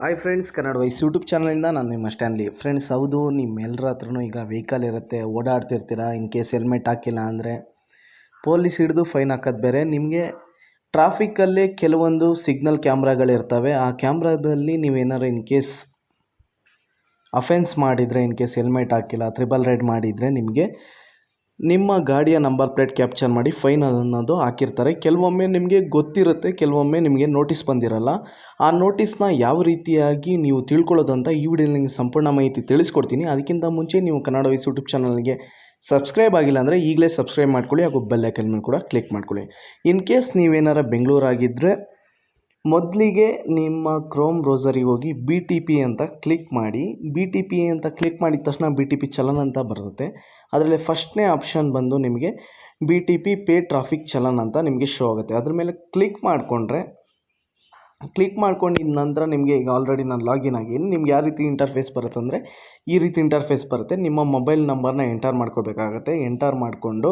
Hi friends, Kannada wise YouTube ಚಾನಲಿಂದ ನಾನು ನಿಮ್ಮ ಸ್ಟ್ಯಾನ್ಲಿ. ಫ್ರೆಂಡ್ಸ್, ಹೌದು, ನಿಮ್ಮೆಲ್ಲರ ಹತ್ರನೂ ಈಗ ವೆಹಿಕಲ್ ಇರುತ್ತೆ, ಓಡಾಡ್ತಿರ್ತೀರ. ಇನ್ ಕೇಸ್ ಹೆಲ್ಮೆಟ್ ಹಾಕಿಲ್ಲ ಅಂದರೆ ಪೊಲೀಸ್ ಹಿಡಿದು ಫೈನ್ ಹಾಕೋದು ಬೇರೆ. ನಿಮಗೆ ಟ್ರಾಫಿಕ್ಕಲ್ಲೇ ಕೆಲವೊಂದು ಸಿಗ್ನಲ್ ಕ್ಯಾಮ್ರಾಗಳಿರ್ತವೆ. ಆ ಕ್ಯಾಮ್ರಾದಲ್ಲಿ ನೀವೇನಾರು ಇನ್ ಕೇಸ್ ಅಫೆನ್ಸ್ ಮಾಡಿದರೆ, ಇನ್ ಕೇಸ್ ಹೆಲ್ಮೆಟ್ ಹಾಕಿಲ್ಲ, ತ್ರಿಬಲ್ ರೈಡ್ ಮಾಡಿದರೆ ನಿಮಗೆ ನಿಮ್ಮ ಗಾಡಿಯ ನಂಬರ್ ಪ್ಲೇಟ್ ಕ್ಯಾಪ್ಚರ್ ಮಾಡಿ ಫೈನ್ ಅನ್ನೋದು ಹಾಕಿರ್ತಾರೆ. ಕೆಲವೊಮ್ಮೆ ನಿಮಗೆ ಗೊತ್ತಿರುತ್ತೆ, ಕೆಲವೊಮ್ಮೆ ನಿಮಗೆ ನೋಟಿಸ್ ಬಂದಿರಲ್ಲ. ಆ ನೋಟಿಸ್ನ ಯಾವ ರೀತಿಯಾಗಿ ನೀವು ತಿಳ್ಕೊಳ್ಳೋದಂತ ಈ ವಿಡಿಯೋದಲ್ಲಿ ನಿಮಗೆ ಸಂಪೂರ್ಣ ಮಾಹಿತಿ ತಿಳಿಸ್ಕೊಡ್ತೀನಿ. ಅದಕ್ಕಿಂತ ಮುಂಚೆ ನೀವು ಕನ್ನಡ ವೈಸ್ ಯೂಟ್ಯೂಬ್ ಚಾನಲ್ಗೆ ಸಬ್ಸ್ಕ್ರೈಬ್ ಆಗಿಲ್ಲ ಅಂದರೆ ಈಗಲೇ ಸಬ್ಸ್ಕ್ರೈಬ್ ಮಾಡ್ಕೊಳ್ಳಿ, ಹಾಗೂ ಬೆಲ್ ಐಕಾನ್ ಮೇಲೆ ಕೂಡ ಕ್ಲಿಕ್ ಮಾಡ್ಕೊಳ್ಳಿ. ಇನ್ ಕೇಸ್ ನೀವೇನಾರ ಬೆಂಗಳೂರಾಗಿದ್ದರೆ ಮೊದಲಿಗೆ ನಿಮ್ಮ ಕ್ರೋಮ್ ಬ್ರೌಸರಿಗೆ ಹೋಗಿ BTP ಅಂತ ಕ್ಲಿಕ್ ಮಾಡಿ. BTP ಅಂತ ಕ್ಲಿಕ್ ಮಾಡಿದ ತಕ್ಷಣ BTP ಚಲನ್ ಅಂತ ಬರುತ್ತೆ. ಅದರಲ್ಲಿ ಫಸ್ಟ್ನೇ ಆಪ್ಷನ್ ಬಂದು ನಿಮಗೆ BTP ಪೇ ಟ್ರಾಫಿಕ್ ಚಲನ್ ಅಂತ ನಿಮಗೆ ಶೋ ಆಗುತ್ತೆ. ಅದ್ರ ಮೇಲೆ ಕ್ಲಿಕ್ ಮಾಡ್ಕೊಂಡಿದ್ದ ನಂತರ ನಿಮಗೆ ಈಗ ಆಲ್ರೆಡಿ ನಾನು ಲಾಗಿನ್ ಆಗಿದ್ದೀನಿ. ನಿಮ್ಗೆ ಯಾವ ರೀತಿ ಇಂಟರ್ಫೇಸ್ ಬರುತ್ತೆ ಅಂದರೆ ಈ ರೀತಿ ಇಂಟರ್ಫೇಸ್ ಬರುತ್ತೆ. ನಿಮ್ಮ ಮೊಬೈಲ್ ನಂಬರ್ನ ಎಂಟರ್ ಮಾಡ್ಕೋಬೇಕಾಗತ್ತೆ. ಎಂಟರ್ ಮಾಡಿಕೊಂಡು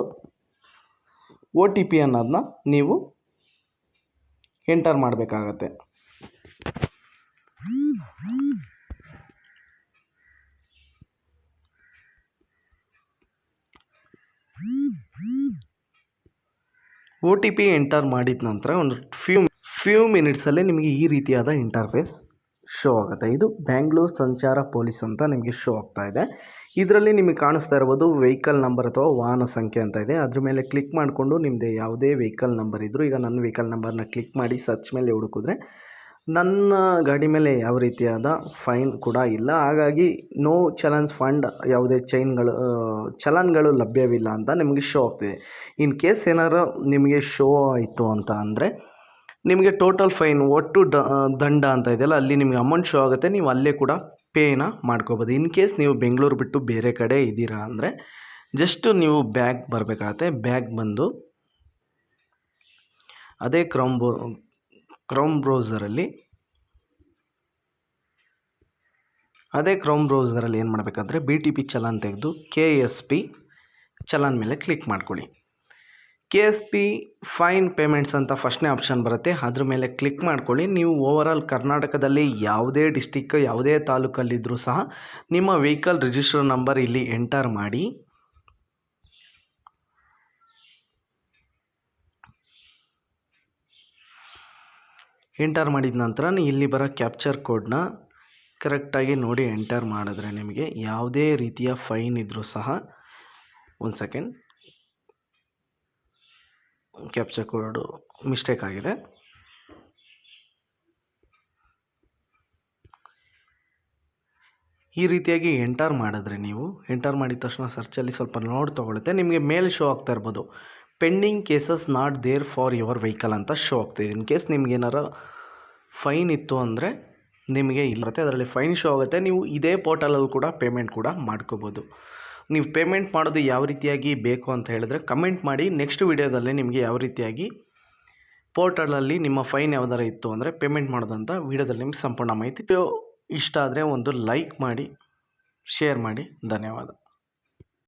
OTP ಅನ್ನೋದನ್ನ ನೀವು ಎಂಟರ್ ಮಾಡಬೇಕಾಗತ್ತೆ. OTP ಎಂಟರ್ ಮಾಡಿದ ನಂತರ ಒಂದು ಫ್ಯೂ ಮಿನಿಟ್ಸಲ್ಲೇ ನಿಮಗೆ ಈ ರೀತಿಯಾದ ಇಂಟರ್ಫೇಸ್ ಶೋ ಆಗುತ್ತೆ. ಇದು ಬ್ಯಾಂಗ್ಳೂರು ಸಂಚಾರ ಪೊಲೀಸ್ ಅಂತ ನಿಮಗೆ ಶೋ ಆಗ್ತಾ ಇದೆ. ಇದರಲ್ಲಿ ನಿಮಗೆ ಕಾಣಿಸ್ತಾ ಇರ್ಬೋದು ವೆಹಿಕಲ್ ನಂಬರ್ ಅಥವಾ ವಾಹನ ಸಂಖ್ಯೆ ಅಂತ ಇದೆ. ಅದ್ರ ಮೇಲೆ ಕ್ಲಿಕ್ ಮಾಡಿಕೊಂಡು ನಿಮ್ಮದೇ ಯಾವುದೇ ವೆಹಿಕಲ್ ನಂಬರ್ ಇದ್ದರೂ, ಈಗ ನನ್ನ ವೆಹಿಕಲ್ ನಂಬರ್ನ ಕ್ಲಿಕ್ ಮಾಡಿ ಸರ್ಚ್ ಮೇಲೆ ಹುಡುಕಿದ್ರೆ ನನ್ನ ಗಾಡಿ ಮೇಲೆ ಯಾವ ರೀತಿಯಾದ ಫೈನ್ ಕೂಡ ಇಲ್ಲ. ಹಾಗಾಗಿ ನೋ ಚಲನ್ಸ್ ಫಂಡ್, ಯಾವುದೇ ಚಲನ್ಗಳು ಲಭ್ಯವಿಲ್ಲ ಅಂತ ನಿಮಗೆ ಶೋ ಆಗ್ತಿದೆ. ಇನ್ ಕೇಸ್ ಏನಾರು ನಿಮಗೆ ಶೋ ಆಯಿತು ಅಂತ ಅಂದರೆ ನಿಮಗೆ ಟೋಟಲ್ ಫೈನ್, ಒಟ್ಟು ದಂಡ ಅಂತ ಇದೆಯಲ್ಲ, ಅಲ್ಲಿ ನಿಮಗೆ ಅಮೌಂಟ್ ಶೋ ಆಗುತ್ತೆ. ನೀವು ಅಲ್ಲೇ ಕೂಡ ಪೇನ ಮಾಡ್ಕೋಬೋದು. ಇನ್ ಕೇಸ್ ನೀವು ಬೆಂಗಳೂರು ಬಿಟ್ಟು ಬೇರೆ ಕಡೆ ಇದ್ದೀರಾ ಅಂದರೆ ಜಸ್ಟ್ ನೀವು ಬ್ಯಾಗ್ ಬರಬೇಕಾಗತ್ತೆ. ಬ್ಯಾಗ್ ಬಂದು ಅದೇ ಕ್ರೋಮ್ ಬ್ರೌಸರಲ್ಲಿ ಏನು ಮಾಡಬೇಕಂದ್ರೆ BTP ಚಲನ್ ತೆಗೆದು KSP ಚಲನ್ ಮೇಲೆ ಕ್ಲಿಕ್ ಮಾಡ್ಕೊಳ್ಳಿ. KSP ಫೈನ್ ಪೇಮೆಂಟ್ಸ್ ಅಂತ ಫಸ್ಟ್ನೇ ಆಪ್ಷನ್ ಬರುತ್ತೆ. ಅದ್ರ ಮೇಲೆ ಕ್ಲಿಕ್ ಮಾಡ್ಕೊಳ್ಳಿ. ನೀವು ಓವರಾಲ್ ಕರ್ನಾಟಕದಲ್ಲಿ ಯಾವುದೇ ಡಿಸ್ಟಿಕ್, ಯಾವುದೇ ತಾಲೂಕಲ್ಲಿದ್ದರೂ ಸಹ ನಿಮ್ಮ ವೆಹಿಕಲ್ ರಿಜಿಸ್ಟರ್ ನಂಬರ್ ಇಲ್ಲಿ ಎಂಟರ್ ಮಾಡಿ. ಎಂಟರ್ ಮಾಡಿದ ನಂತರ ಇಲ್ಲಿ ಬರೋ ಕ್ಯಾಪ್ಚರ್ ಕೋಡ್ನ ಕರೆಕ್ಟಾಗಿ ನೋಡಿ ಎಂಟರ್ ಮಾಡಿದ್ರೆ ನಿಮಗೆ ಯಾವುದೇ ರೀತಿಯ ಫೈನ್ ಇದ್ದರೂ ಸಹ, ಒಂದು ಸೆಕೆಂಡ್, ಕ್ಯಾಪ್ಚರ್ ಕೋಡು ಮಿಸ್ಟೇಕ್ ಆಗಿದೆ. ಈ ರೀತಿಯಾಗಿ ಎಂಟರ್ ಮಾಡಿದ್ರೆ, ನೀವು ಎಂಟರ್ ಮಾಡಿದ ತಕ್ಷಣ ಸರ್ಚಲ್ಲಿ ಸ್ವಲ್ಪ ಲೋಡ್ ತೊಗೊಳುತ್ತೆ. ನಿಮಗೆ ಮೇಲೆ ಶೋ ಆಗ್ತಾ ಇರ್ಬೋದು pending cases not there for your vehicle ಅಂತ ಶೋ ಆಗ್ತಿದೆ. ಇನ್ ಕೇಸ್ ನಿಮ್ಗೇನಾರ ಫೈನ್ ಇತ್ತು ಅಂದರೆ ನಿಮಗೆ ಇಲ್ಲಿರುತ್ತೆ, ಅದರಲ್ಲಿ ಫೈನ್ ಶೋ ಆಗುತ್ತೆ. ನೀವು ಇದೇ ಪೋರ್ಟಲಲ್ಲಿ ಕೂಡ ಪೇಮೆಂಟ್ ಕೂಡ ಮಾಡ್ಕೋಬೋದು. ನೀವು ಪೇಮೆಂಟ್ ಮಾಡೋದು ಯಾವ ರೀತಿಯಾಗಿ ಬೇಕು ಅಂತ ಹೇಳಿದ್ರೆ ಕಮೆಂಟ್ ಮಾಡಿ. ನೆಕ್ಸ್ಟ್ ವಿಡಿಯೋದಲ್ಲಿ ನಿಮಗೆ ಯಾವ ರೀತಿಯಾಗಿ ಪೋರ್ಟಲಲ್ಲಿ ನಿಮ್ಮ ಫೈನ್ ಯಾವುದಾರ ಇತ್ತು ಅಂದರೆ ಪೇಮೆಂಟ್ ಮಾಡೋದಂತ ವಿಡಿಯೋದಲ್ಲಿ ನಿಮ್ಗೆ ಸಂಪೂರ್ಣ ಮಾಹಿತಿ. ಇಷ್ಟ ಆದರೆ ಒಂದು ಲೈಕ್ ಮಾಡಿ, ಶೇರ್ ಮಾಡಿ. ಧನ್ಯವಾದ.